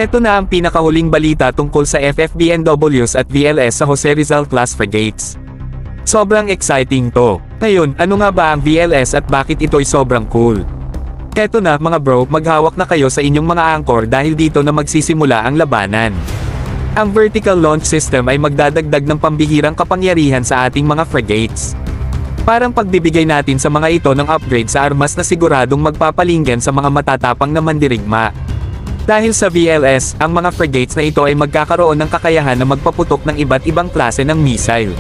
Eto na ang pinakahuling balita tungkol sa FFBNWs at VLS sa Jose Rizal class frigates. Sobrang exciting to. Ngayon, ano nga ba ang VLS at bakit ito'y sobrang cool? Eto na mga bro, maghawak na kayo sa inyong mga anchor dahil dito na magsisimula ang labanan. Ang vertical launch system ay magdadagdag ng pambihirang kapangyarihan sa ating mga frigates. Parang pagbibigay natin sa mga ito ng upgrade sa armas na siguradong magpapalinggan sa mga matatapang na mandirigma. Dahil sa VLS, ang mga frigates na ito ay magkakaroon ng kakayahan na magpaputok ng iba't ibang klase ng missile.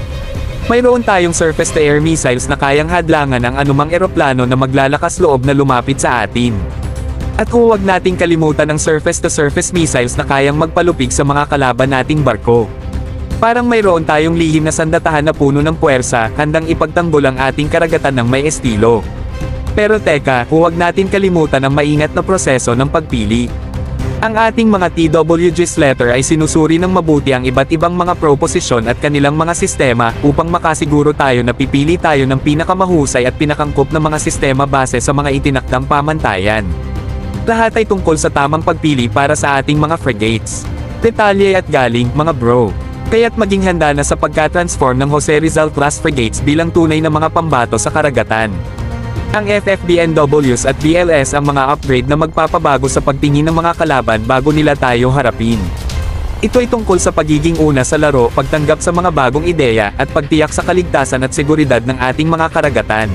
Mayroon tayong surface-to-air missiles na kayang hadlangan ang anumang eroplano na maglalakas loob na lumapit sa atin. At huwag nating kalimutan ang surface-to-surface missiles na kayang magpalupig sa mga kalaban nating barko. Parang mayroon tayong lihim na sandatahan na puno ng puwersa, handang ipagtanggol ang ating karagatan ng may estilo. Pero teka, huwag natin kalimutan ang maingat na proseso ng pagpili. Ang ating mga TWG's letter ay sinusuri ng mabuti ang iba't ibang mga proposisyon at kanilang mga sistema upang makasiguro tayo na pipili tayo ng pinakamahusay at pinakangkop na mga sistema base sa mga itinakdang pamantayan. Lahat ay tungkol sa tamang pagpili para sa ating mga frigates. Detalye at galing, mga bro. Kaya't maging handa na sa pagka-transform ng Jose Rizal class frigates bilang tunay na mga pambato sa karagatan. Ang FFBNWs at VLS ang mga upgrade na magpapabago sa pagtingin ng mga kalaban bago nila tayo harapin. Ito ay tungkol sa pagiging una sa laro, pagtanggap sa mga bagong ideya, at pagtiyak sa kaligtasan at seguridad ng ating mga karagatan.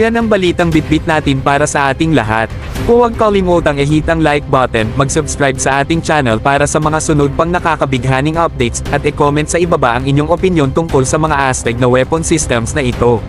Yan ang balitang bitbit natin para sa ating lahat. Huwag kalimutang i-hit ang like button, mag-subscribe sa ating channel para sa mga sunod pang nakakabighaning updates, at i-comment sa ibaba ang inyong opinyon tungkol sa mga astig na weapon systems na ito.